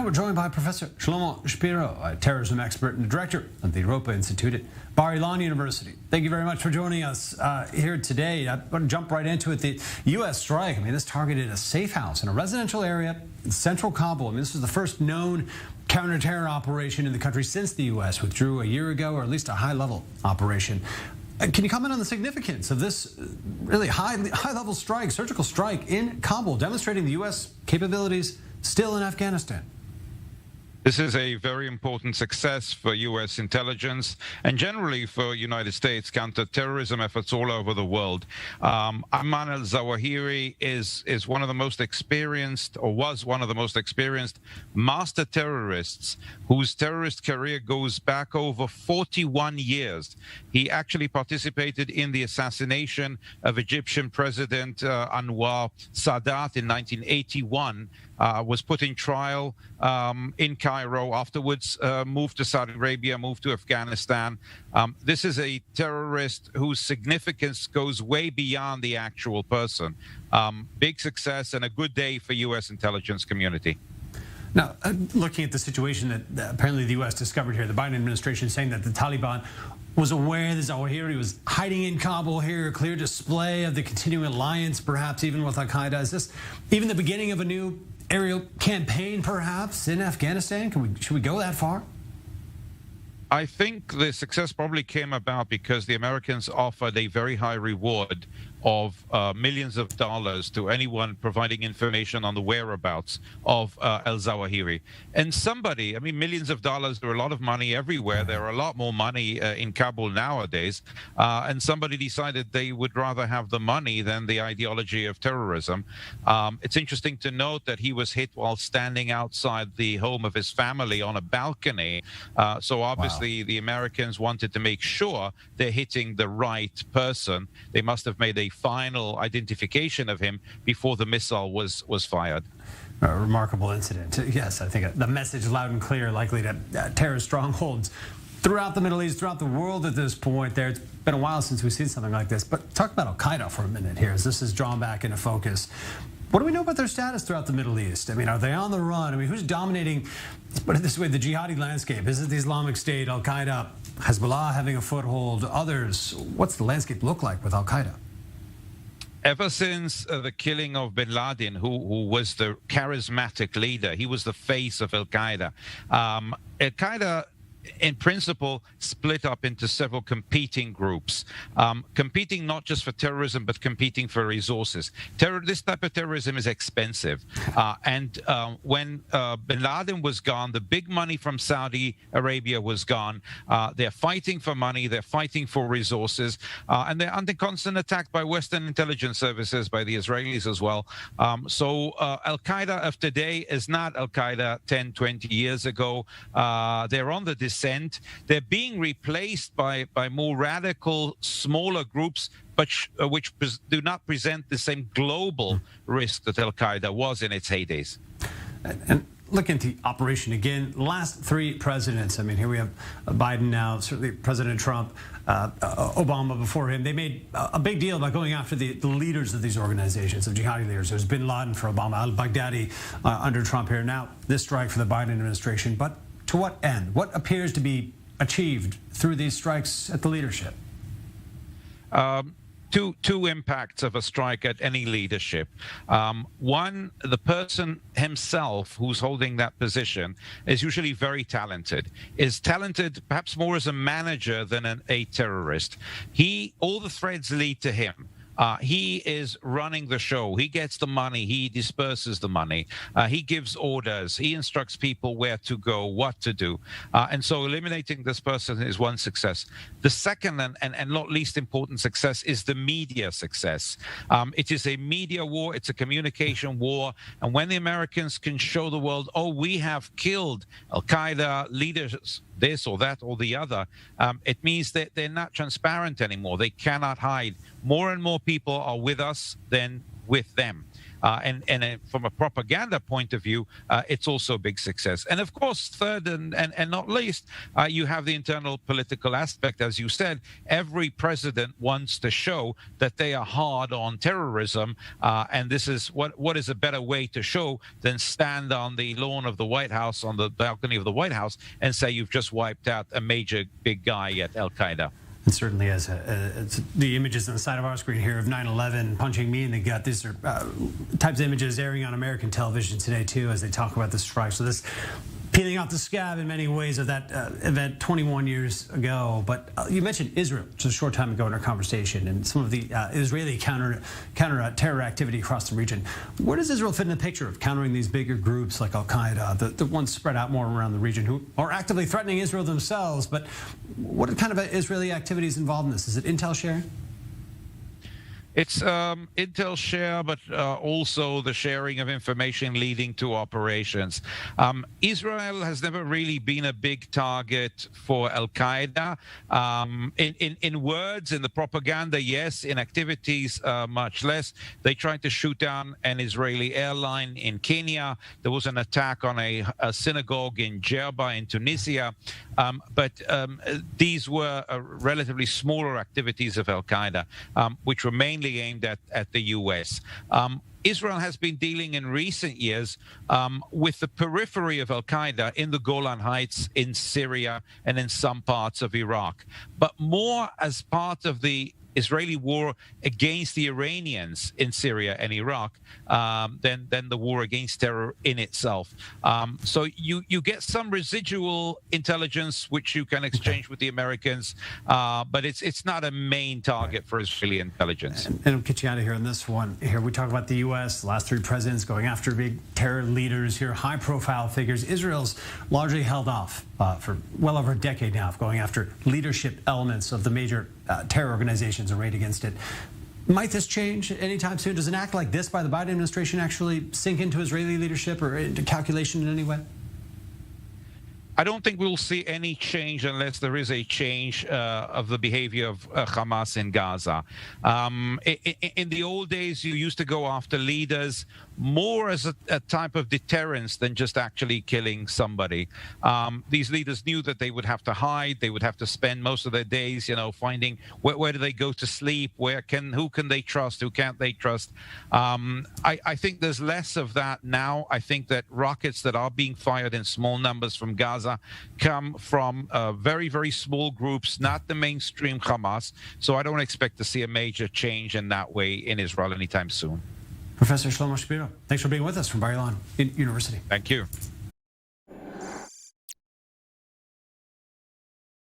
we're joined by Professor Shlomo Shpiro, a terrorism expert and director of the Europa Institute at Bar-Ilan University. Thank you very much for joining us here today. I'm going to jump right into it. The U.S. strike, this targeted a safe house in a residential area in central Kabul. This is the first known counter-terror operation in the country since the U.S. withdrew a year ago, or at least a high-level operation. Can you comment on the significance of this really high-level strike, surgical strike in Kabul, demonstrating the U.S. capabilities still in Afghanistan? This is a very important success for U.S. intelligence and generally for United States counterterrorism efforts all over the world. Ayman Al-Zawahiri is one of the most experienced, or was one of the most experienced, master terrorists whose terrorist career goes back over 41 years. He actually participated in the assassination of Egyptian President Anwar Sadat in 1981. Was put in trial in Cairo, afterwards moved to Saudi Arabia, moved to Afghanistan. This is a terrorist whose significance goes way beyond the actual person. Big success and a good day for U.S. intelligence community. Now, looking at the situation that apparently the U.S. discovered here, the Biden administration saying that the Taliban was aware that Zawahiri was hiding in Kabul here, a clear display of the continuing alliance, perhaps even with Al Qaeda. Is this even the beginning of a new aerial campaign, perhaps, in Afghanistan? Should we go that far? I think the success probably came about because the Americans offered a very high reward of millions of dollars to anyone providing information on the whereabouts of Al-Zawahiri. And somebody, millions of dollars are a lot of money everywhere. There are a lot more money in Kabul nowadays. And somebody decided they would rather have the money than the ideology of terrorism. It's interesting to note that he was hit while standing outside the home of his family on a balcony. So obviously the Americans wanted to make sure they're hitting the right person. They must have made a final identification of him before the missile was fired. A remarkable incident. Yes, I think the message loud and clear, likely to terrorist strongholds throughout the Middle East, throughout the world at this point there. It's been a while since we've seen something like this. But talk about Al Qaeda for a minute here, as this is drawn back into focus. What do we know about their status throughout the Middle East? Are they on the run? Who's dominating, let's put it this way, the jihadi landscape? Is it the Islamic State, Al Qaeda, Hezbollah having a foothold, others? What's the landscape look like with Al Qaeda? Ever since the killing of bin Laden, who was the charismatic leader, he was the face of Al Qaeda. Al Qaeda, in principle, split up into several competing groups, competing not just for terrorism, but competing for resources. This type of terrorism is expensive. And when bin Laden was gone, the big money from Saudi Arabia was gone. They're fighting for money, they're fighting for resources, and they're under constant attack by Western intelligence services, by the Israelis as well. So Al-Qaeda of today is not Al-Qaeda 10, 20 years ago. They're on the descent. They're being replaced by more radical, smaller groups, but which do not present the same global risk that Al-Qaeda was in its heydays. And look into operation again. Last three presidents, here we have Biden now, certainly President Trump, Obama before him. They made a big deal about going after the leaders of these organizations, of jihadi leaders. There's bin Laden for Obama, al-Baghdadi under Trump here. Now, this strike for the Biden administration. But to what end? What appears to be achieved through these strikes at the leadership? Two impacts of a strike at any leadership. One, the person himself who's holding that position is usually very talented, is talented perhaps more as a manager than a terrorist. All the threads lead to him. He is running the show. He gets the money. He disperses the money. He gives orders. He instructs people where to go, what to do. And so eliminating this person is one success. The second and not least important success is the media success. It is a media war. It's a communication war. And when the Americans can show the world, oh, we have killed Al-Qaeda leaders, this or that or the other, it means that they're not transparent anymore. They cannot hide. More and more people are with us than with them. And from a propaganda point of view, it's also a big success. And of course, third and not least, you have the internal political aspect. As you said, every president wants to show that they are hard on terrorism, and this is what is a better way to show than stand on the lawn of the White House, on the balcony of the White House, and say you've just wiped out a major big guy at Al Qaeda. It certainly is. The images on the side of our screen here of 9/11 punching me in the gut. These are types of images airing on American television today, too, as they talk about this strike. So this peeling off the scab in many ways of that event 21 years ago. But you mentioned Israel just a short time ago in our conversation and some of the Israeli counter terror activity across the region. Where does Israel fit in the picture of countering these bigger groups like Al Qaeda, the ones spread out more around the region who are actively threatening Israel themselves? But what kind of Israeli activities involved in this? Is it intel sharing? It's intel share, but also the sharing of information leading to operations. Israel has never really been a big target for Al Qaeda. In words, in the propaganda, yes. In activities, much less. They tried to shoot down an Israeli airline in Kenya. There was an attack on a synagogue in Djerba in Tunisia. But these were relatively smaller activities of Al Qaeda, which were mainly aimed at the U.S. Israel has been dealing in recent years with the periphery of Al Qaeda in the Golan Heights, in Syria, and in some parts of Iraq, but more as part of the Israeli war against the Iranians in Syria and Iraq than the war against terror in itself. So you get some residual intelligence which you can exchange with the Americans, but it's not a main target for Israeli intelligence. And I'll get you out of here on this one. Here we talk about the U.S., the last three presidents going after big terror leaders here, high-profile figures. Israel's largely held off for well over a decade now of going after leadership elements of the major terror organizations arrayed against it. Might this change anytime soon? Does an act like this by the Biden administration actually sink into Israeli leadership or into calculation in any way? I don't think we'll see any change unless there is a change of the behavior of Hamas in Gaza. In the old days, you used to go after leaders more as a type of deterrence than just actually killing somebody. These leaders knew that they would have to hide. They would have to spend most of their days, finding where do they go to sleep, who can they trust, who can't they trust. I think there's less of that now. I think that rockets that are being fired in small numbers from Gaza come from very, very small groups, not the mainstream Hamas. So I don't expect to see a major change in that way in Israel anytime soon. Professor Shlomo Shpiro, thanks for being with us from Bar-Ilan University. Thank you.